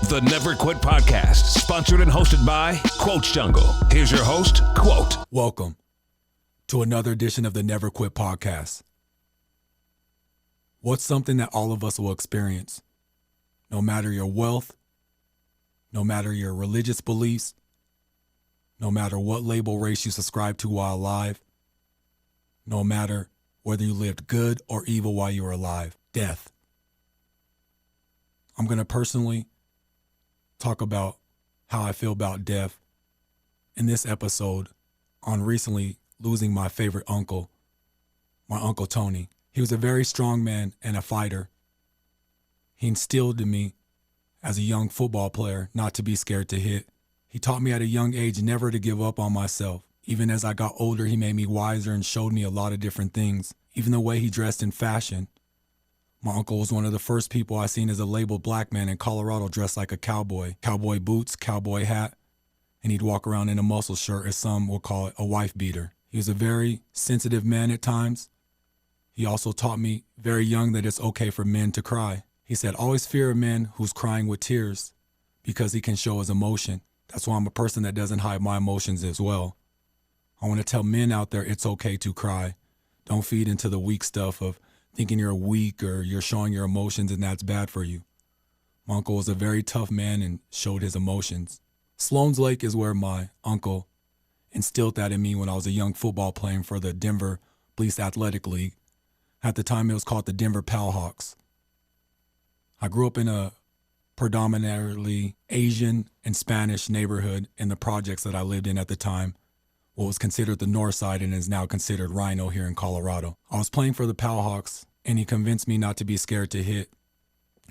The Never Quit Podcast, sponsored and hosted by Quote Jungle. Here's your host, Quote. Welcome to another edition of the Never Quit Podcast. What's something that all of us will experience? No matter your wealth, no matter your religious beliefs, no matter what label race you subscribe to while alive, no matter whether you lived good or evil while you were alive, death. I'm going to personally talk about how I feel about death in this episode on recently losing my favorite uncle, my Uncle Toni. He was a very strong man and a fighter. He instilled in me as a young football player not to be scared to hit. He taught me at a young age never to give up on myself. Even as I got older, he made me wiser and showed me a lot of different things. Even the way he dressed in fashion. My uncle was one of the first people I seen as a labeled black man in Colorado dressed like a cowboy. Cowboy boots, cowboy hat, and he'd walk around in a muscle shirt, as some will call it, a wife beater. He was a very sensitive man at times. He also taught me very young that it's okay for men to cry. He said, always fear a man who's crying with tears because he can show his emotion. That's why I'm a person that doesn't hide my emotions as well. I want to tell men out there it's okay to cry. Don't feed into the weak stuff of thinking you're weak or you're showing your emotions and that's bad for you. My uncle was a very tough man and showed his emotions. Sloan's Lake is where my uncle instilled that in me when I was a young football playing for the Denver Police Athletic League. At the time, it was called the Denver Powhawks. I grew up in a predominantly Asian and Spanish neighborhood in the projects that I lived in at the time, what was considered the north side and is now considered Rhino here in Colorado. I was playing for the Powhawks, and he convinced me not to be scared to hit,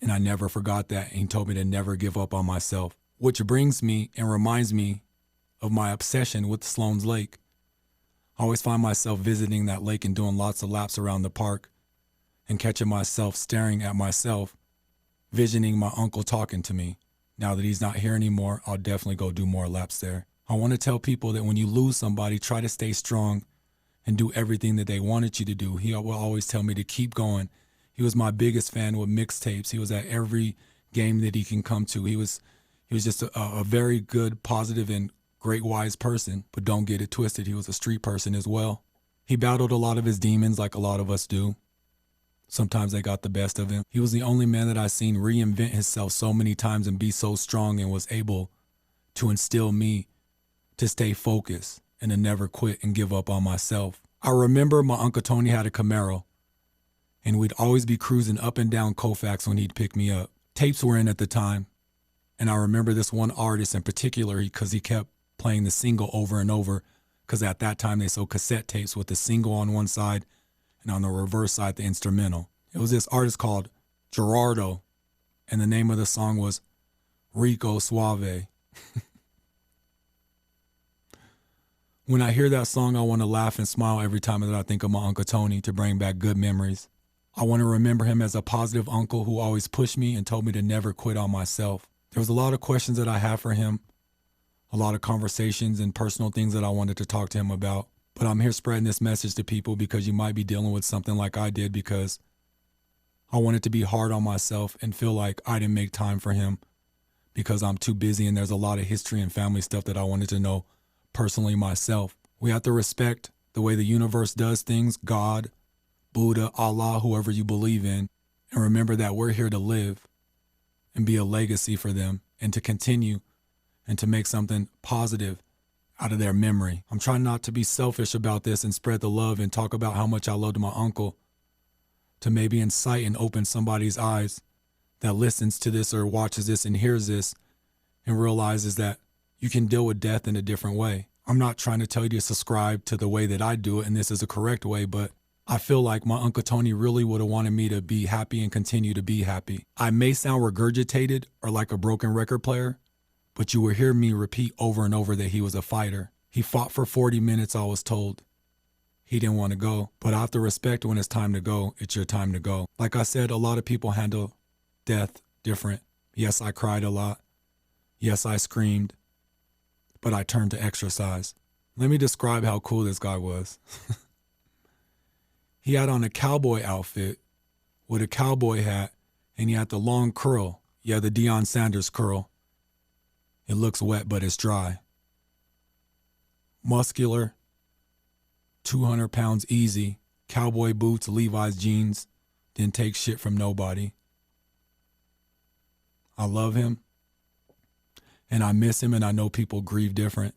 and I never forgot that, and he told me to never give up on myself, which brings me and reminds me of my obsession with Sloan's Lake. I always find myself visiting that lake and doing lots of laps around the park and catching myself staring at myself, visioning my uncle talking to me. Now that he's not here anymore, I'll definitely go do more laps there. I want to tell people that when you lose somebody, try to stay strong and do everything that they wanted you to do. He will always tell me to keep going. He was my biggest fan with mixtapes. He was at every game that he can come to. He was just a very good, positive, and great, wise person, but don't get it twisted. He was a street person as well. He battled a lot of his demons like a lot of us do. Sometimes they got the best of him. He was the only man that I've seen reinvent himself so many times and be so strong and was able to instill me to stay focused and to never quit and give up on myself. I remember my Uncle Toni had a Camaro, and we'd always be cruising up and down Colfax when he'd pick me up. Tapes were in at the time, and I remember this one artist in particular because he kept playing the single over and over, because at that time they sold cassette tapes with the single on one side and on the reverse side the instrumental. It was this artist called Gerardo, and the name of the song was Rico Suave. When I hear that song, I want to laugh and smile every time that I think of my Uncle Toni to bring back good memories. I want to remember him as a positive uncle who always pushed me and told me to never quit on myself. There was a lot of questions that I had for him, a lot of conversations and personal things that I wanted to talk to him about. But I'm here spreading this message to people because you might be dealing with something like I did, because I wanted to be hard on myself and feel like I didn't make time for him because I'm too busy, and there's a lot of history and family stuff that I wanted to know personally myself. We have to respect the way the universe does things, God, Buddha, Allah, whoever you believe in, and remember that we're here to live and be a legacy for them and to continue and to make something positive out of their memory. I'm trying not to be selfish about this and spread the love and talk about how much I loved my uncle, to maybe incite and open somebody's eyes that listens to this or watches this and hears this and realizes that you can deal with death in a different way. I'm not trying to tell you to subscribe to the way that I do it and this is a correct way, but I feel like my Uncle Toni really would have wanted me to be happy and continue to be happy. I may sound regurgitated or like a broken record player, but you will hear me repeat over and over that he was a fighter. He fought for 40 minutes, I was told. He didn't want to go, but I have to respect when it's time to go, it's your time to go. Like I said, a lot of people handle death different. Yes, I cried a lot. Yes, I screamed, but I turned to exercise. Let me describe how cool this guy was. He had on a cowboy outfit with a cowboy hat, and he had the long curl. Yeah, the Deion Sanders curl. It looks wet, but it's dry. Muscular, 200 pounds easy, cowboy boots, Levi's jeans, didn't take shit from nobody. I love him, and I miss him, and I know people grieve different.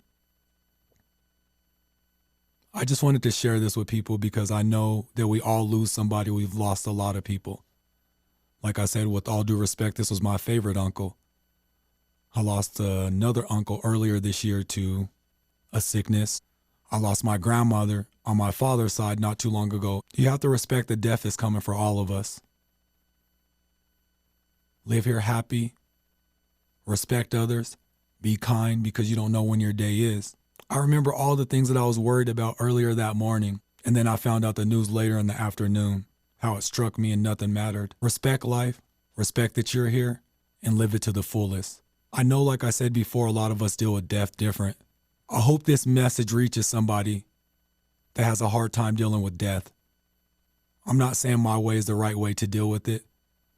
I just wanted to share this with people because I know that we all lose somebody. We've lost a lot of people. Like I said, with all due respect, this was my favorite uncle. I lost another uncle earlier this year to a sickness. I lost my grandmother on my father's side not too long ago. You have to respect that death is coming for all of us. Live here happy, respect others, be kind because you don't know when your day is. I remember all the things that I was worried about earlier that morning, and then I found out the news later in the afternoon, how it struck me and nothing mattered. Respect life, respect that you're here, and live it to the fullest. I know, like I said before, a lot of us deal with death different. I hope this message reaches somebody that has a hard time dealing with death. I'm not saying my way is the right way to deal with it,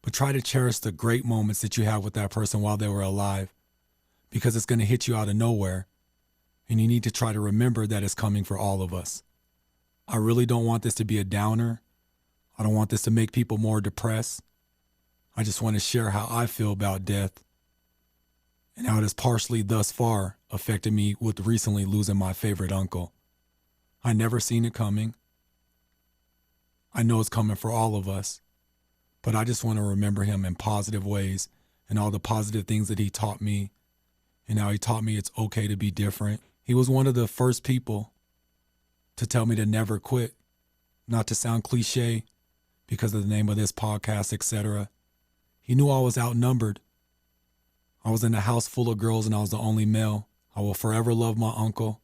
but try to cherish the great moments that you have with that person while they were alive, because it's going to hit you out of nowhere, and you need to try to remember that it's coming for all of us. I really don't want this to be a downer. I don't want this to make people more depressed. I just want to share how I feel about death and how it has partially thus far affected me with recently losing my favorite uncle. I never seen it coming. I know it's coming for all of us, but I just want to remember him in positive ways and all the positive things that he taught me and how he taught me it's okay to be different. He was one of the first people to tell me to never quit, not to sound cliche because of the name of this podcast, etc. He knew I was outnumbered. I was in a house full of girls and I was the only male. I will forever love my uncle,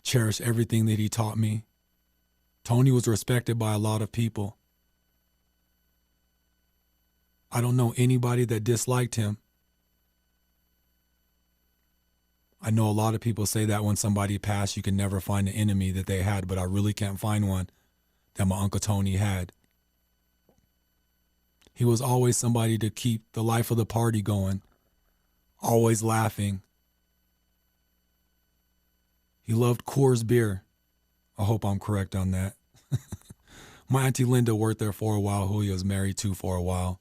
cherish everything that he taught me. Tony was respected by a lot of people. I don't know anybody that disliked him. I know a lot of people say that when somebody passed, you can never find an enemy that they had, but I really can't find one that my Uncle Tony had. He was always somebody to keep the life of the party going, always laughing. He loved Coors beer. I hope I'm correct on that. My Auntie Linda worked there for a while, who he was married to for a while,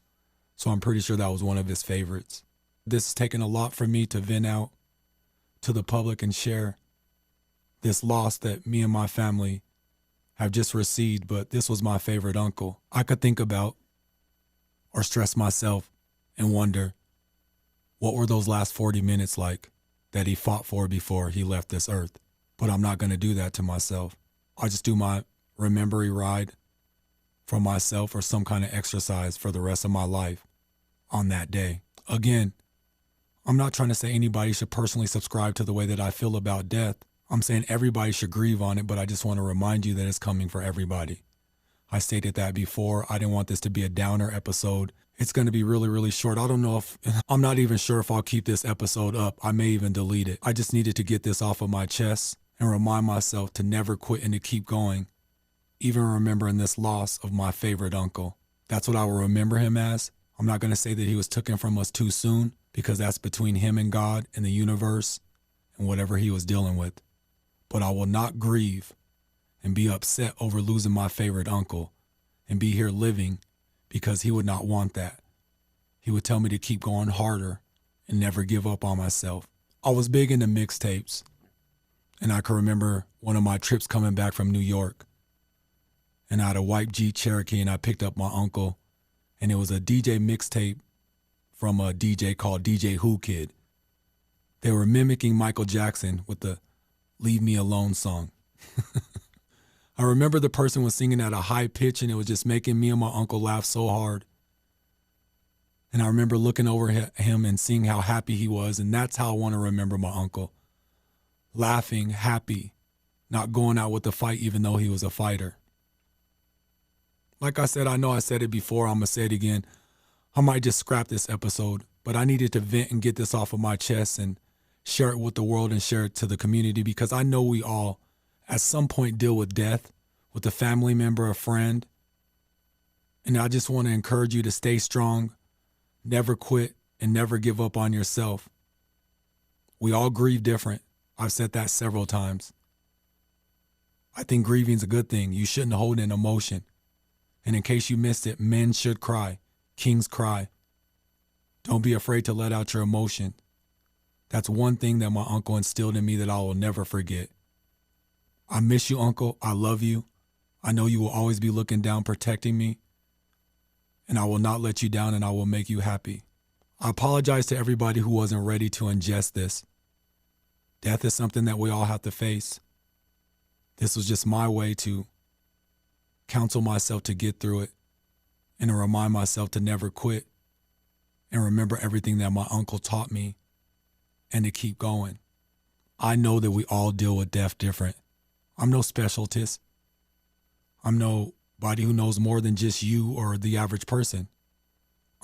so I'm pretty sure that was one of his favorites. This has taken a lot for me to vent out to the public and share this loss that me and my family have just received, but this was my favorite uncle. I could think about or stress myself and wonder, what were those last 40 minutes like that he fought for before he left this earth? But I'm not going to do that to myself. I'll just do my remembery ride for myself or some kind of exercise for the rest of my life on that day. Again, I'm not trying to say anybody should personally subscribe to the way that I feel about death. I'm saying everybody should grieve on it, but I just want to remind you that it's coming for everybody. I stated that before. I didn't want this to be a downer episode. It's going to be really, really short. I don't know if, I'm not even sure if I'll keep this episode up. I may even delete it. I just needed to get this off of my chest and remind myself to never quit and to keep going, even remembering this loss of my favorite uncle. That's what I will remember him as. I'm not going to say that he was taken from us too soon, because that's between him and God and the universe and whatever he was dealing with. But I will not grieve and be upset over losing my favorite uncle and be here living, because he would not want that. He would tell me to keep going harder and never give up on myself. I was big into mixtapes, and I can remember one of my trips coming back from New York, and I had a white Jeep Cherokee, and I picked up my uncle, and it was a DJ mixtape from a DJ called DJ Who Kid. They were mimicking Michael Jackson with the Leave Me Alone song. I remember the person was singing at a high pitch, and it was just making me and my uncle laugh so hard. And I remember looking over him and seeing how happy he was, and that's how I want to remember my uncle. Laughing, happy, not going out with a fight even though he was a fighter. Like I said, I know I said it before, I'm going to say it again. I might just scrap this episode, but I needed to vent and get this off of my chest and share it with the world and share it to the community, because I know we all at some point deal with death, with a family member, a friend. And I just want to encourage you to stay strong, Never quit and never give up on yourself. We all grieve different. I've said that several times. I think grieving's a good thing. You shouldn't hold in emotion. And in case you missed it, men should cry. Kings cry. Don't be afraid to let out your emotion. That's one thing that my uncle instilled in me that I will never forget. I miss you, Uncle. I love you. I know you will always be looking down, protecting me. And I will not let you down, and I will make you happy. I apologize to everybody who wasn't ready to ingest this. Death is something that we all have to face. This was just my way to counsel myself to get through it and to remind myself to never quit and remember everything that my uncle taught me and to keep going. I know that we all deal with death different. I'm no specialist. I'm nobody who knows more than just you or the average person.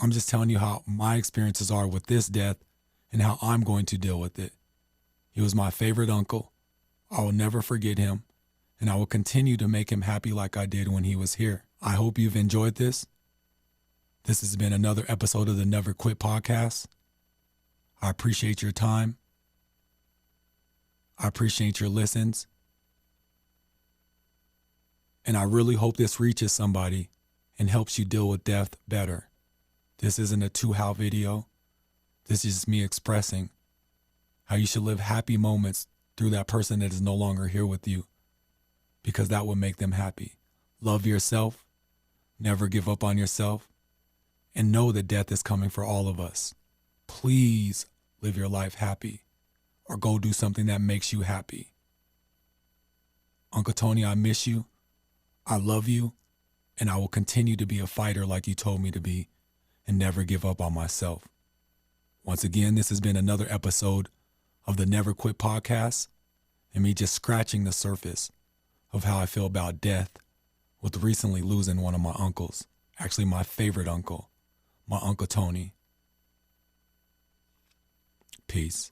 I'm just telling you how my experiences are with this death and how I'm going to deal with it. He was my favorite uncle. I will never forget him, and I will continue to make him happy like I did when he was here. I hope you've enjoyed this. This has been another episode of the Never Quit podcast. I appreciate your time. I appreciate your listens. And I really hope this reaches somebody and helps you deal with death better. This isn't a two-how video. This is just me expressing how you should live happy moments through that person that is no longer here with you, because that would make them happy. Love yourself, never give up on yourself, and know that death is coming for all of us. Please live your life happy, or go do something that makes you happy. Uncle Toni, I miss you. I love you, and I will continue to be a fighter like you told me to be, and never give up on myself. Once again, this has been another episode of the Never Quit podcast, and me just scratching the surface of how I feel about death with recently losing one of my uncles, actually my favorite uncle, my Uncle Toni. Peace.